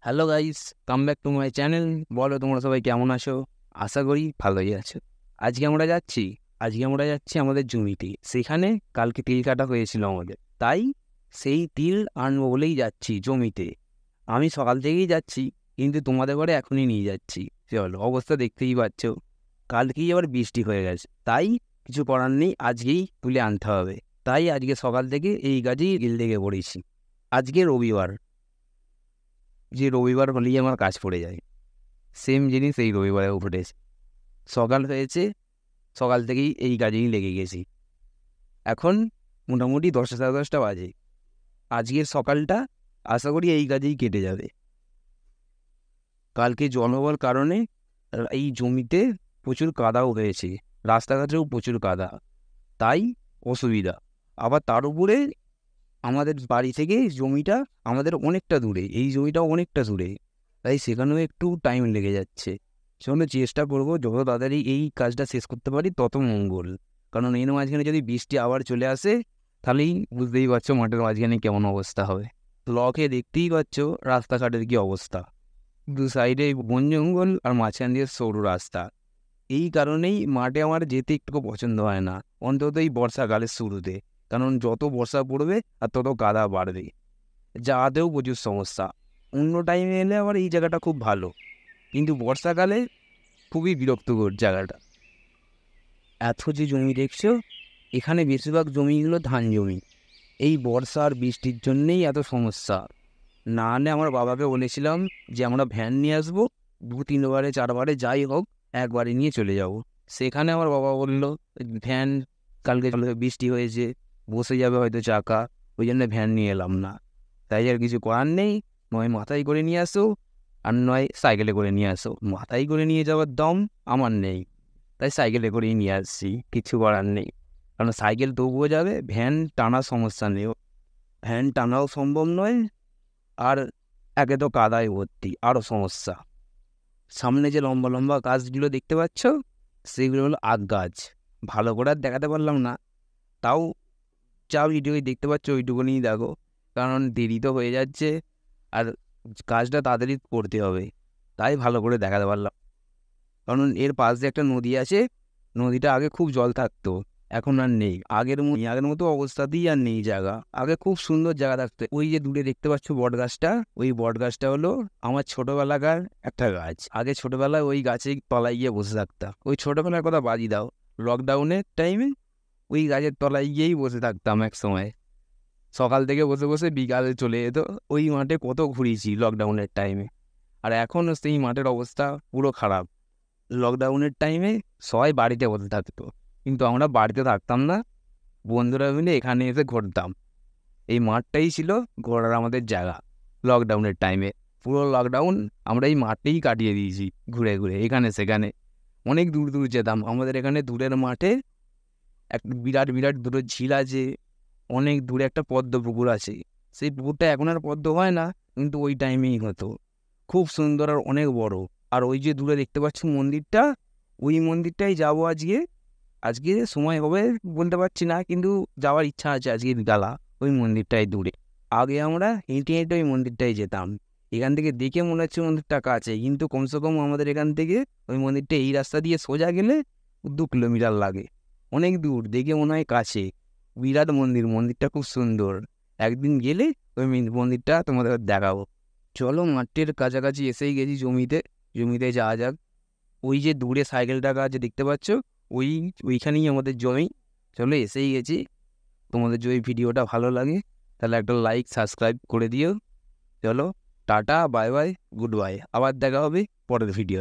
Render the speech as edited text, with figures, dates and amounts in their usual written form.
Hello guys, come back to my channel. বলো তোমরা সবাই কেমন আছো? আশা করি ভালোই আছো। আজকে আমরা যাচ্ছি আমাদের জমিতে। সেখানে কালকে তিল কাটা হয়েছিল আমাদের, তাই সেই তিল আনবো বলেই যাচ্ছি জমিতে। আমি সকাল থেকেই যাচ্ছি, কিন্তু তোমাদের ঘরে এখনই নিয়ে যাচ্ছি। চলো, অবস্থা দেখতেই পাচ্ছ। কালকেই আবার বৃষ্টি হয়ে গেছে, তাই কিছু করার নেই, আজকেই তুলে আনতে হবে। তাই আজকে সকাল থেকে এই কাজেই লেগে পড়েছি। আজকে রবিবার, যে রবিবার হলেই আমার কাজ পড়ে যায়। সেম জিনিস এই রবিবারেও ঘটেছে। সকাল হয়েছে, সকাল থেকেই এই কাজেই লেগে গেছি। এখন মোটামুটি 10:30 বাজে। আজকের সকালটা আশা করি এই কাজেই কেটে যাবে। কালকে জল হওয়ার কারণে এই জমিতে প্রচুর কাদাও হয়েছে, রাস্তাঘাটেও প্রচুর কাদা, তাই অসুবিধা। আবার তার উপরে আমাদের বাড়ি থেকে জমিটা আমাদের অনেকটা দূরে, এই জমিটাও অনেকটা দূরে, তাই সেখানেও একটু টাইম লেগে যাচ্ছে। সেজন্য চেষ্টা করবো যত তাড়াতাড়ি এই কাজটা শেষ করতে পারি তত মঙ্গল। কারণ এর মাঝখানে যদি বৃষ্টি আবার চলে আসে, তাহলেই বুঝতেই পারছো মাঠের মাঝখানে কেমন অবস্থা হবে। ব্লকে দেখতেই পাচ্ছ রাস্তাঘাটের কি অবস্থা, দু সাইডে বন জঙ্গল আর মাঝখান দিয়ে সরু রাস্তা। এই কারণেই মাঠে আমার যেতে একটু পছন্দ হয় না, অন্তত এই বর্ষাকালের শুরুতে। কারণ যত বর্ষা পড়বে আর তত কাদা বাড়বে, যাওয়াতেও প্রচুর সমস্যা। অন্য টাইমে এলে আবার এই জায়গাটা খুব ভালো, কিন্তু বর্ষাকালে খুবই বিরক্তকর জায়গাটা। এত যে জমি দেখছো, এখানে বেশিরভাগ জমিগুলো ধান জমি। এই বর্ষা আর বৃষ্টির জন্যেই এত সমস্যা। না হলে আমার বাবাকে বলেছিলাম যে আমরা ভ্যান নিয়ে আসবো, 2-3বারে 4বারে যাই হোক একবারে নিয়ে চলে যাব। সেখানে আমার বাবা বলল ভ্যান কালকে বৃষ্টি হয়েছে, বসে যাবে হয়তো চাকা, ওই জন্য ভ্যান নিয়ে এলাম না। তাই আর কিছু করার নেই, নয় মাথায় করে নিয়ে আসো আর নয় সাইকেলে করে নিয়ে আসো। মাথায় করে নিয়ে যাওয়ার দম আমার নেই, তাই সাইকেলে করেই নিয়ে আসছি, কিছু করার নেই। কারণ সাইকেল তবুও যাবে, ভ্যান টানার সমস্যা নেই, ভ্যান টানাও সম্ভব নয়। আর একে তো কাদায় ভর্তি, আরও সমস্যা। সামনে যে লম্বা লম্বা গাছগুলো দেখতে পাচ্ছ, সেগুলো হলো আখ গাছ। ভালো করে আর দেখাতে পারলাম না, তাও যা ভিডিওই দেখতে পাচ্ছ ওইটুকুনি দেখো, কারণ দেরি তো হয়ে যাচ্ছে আর কাজটা তাড়াতাড়ি করতে হবে, তাই ভালো করে দেখাতে পারলাম। কারণ এর পাশ দিয়ে একটা নদী আছে, নদীটা আগে খুব জল থাকতো, এখন আর নেই। আগের মতো অবস্থাতেই আর নেই জায়গা। আগে খুব সুন্দর জায়গা থাকতো। ওই যে দূরে দেখতে পাচ্ছ বট গাছটা, ওই বট গাছটা হলো আমার ছোটবেলাকার একটা গাছ। আগে ছোটবেলায় ওই গাছের তলায় গিয়ে বসে থাকতাম। ওই ছোটবেলার কথা বাদই দাও, লকডাউনের টাইমে ওই গাছের তলায় গিয়েই বসে থাকতাম এক সময়। সকাল থেকে বসে বসে বিকালে চলে যেত। ওই মাঠে কত ঘুরিয়েছি লকডাউনের টাইমে। আর এখন সেই মাঠের অবস্থা পুরো খারাপ। লকডাউনের টাইমে সবাই বাড়িতে বসে থাকতো, কিন্তু আমরা বাড়িতে থাকতাম না, বন্ধুরা মিলে এখানে এসে ঘুরতাম। এই মাঠটাই ছিল ঘোরার আমাদের জায়গা। লকডাউনের টাইমে পুরো লকডাউন আমরা এই মাঠেই কাটিয়ে দিয়েছি, ঘুরে ঘুরে এখানে সেখানে। অনেক দূর দূর যেতাম। আমাদের এখানে দূরের মাঠে এক বিরাট বিরাট দুটো ঝিল আছে, অনেক দূরে একটা পদ্ম পুকুর আছে। সেই পুকুরটা এখন আর পদ্ম হয় না, কিন্তু ওই টাইমেই হতো। খুব সুন্দর আর অনেক বড়। আর ওই যে দূরে দেখতে পাচ্ছ মন্দিরটা, ওই মন্দিরটাই যাবো আজকে। আজকে সময় হবে বলতে পারছি না, কিন্তু যাওয়ার ইচ্ছা আছে আজকে বিকালা। ওই মন্দিরটাই দূরে। আগে আমরা হেঁটে হেঁটে ওই মন্দিরটাই যেতাম। এখান থেকে দেখে মনে হচ্ছে মন্দিরটা কাছে, কিন্তু কমসে কম আমাদের এখান থেকে ওই মন্দিরটা এই রাস্তা দিয়ে সোজা গেলে 2 কিলোমিটার লাগে। অনেক দূর, দেখে মনে হয় কাছে। বিরাট মন্দির, মন্দিরটা খুব সুন্দর। একদিন গেলে ওই মন্দিরটা তোমাদের দেখাবো। চলো, মাঠের কাছাকাছি এসেই গেছি, জমিতে যাওয়া যাক। ওই যে দূরে সাইকেল টাকা আছে দেখতে পাচ্ছ, ওইখানেই আমাদের জমি। চলো, এসেই গেছি। তোমাদের যদি ভিডিওটা ভালো লাগে তাহলে একটা লাইক সাবস্ক্রাইব করে দিও। চলো, tata, bye bye, good bye. আবার দেখা হবে পরের ভিডিও।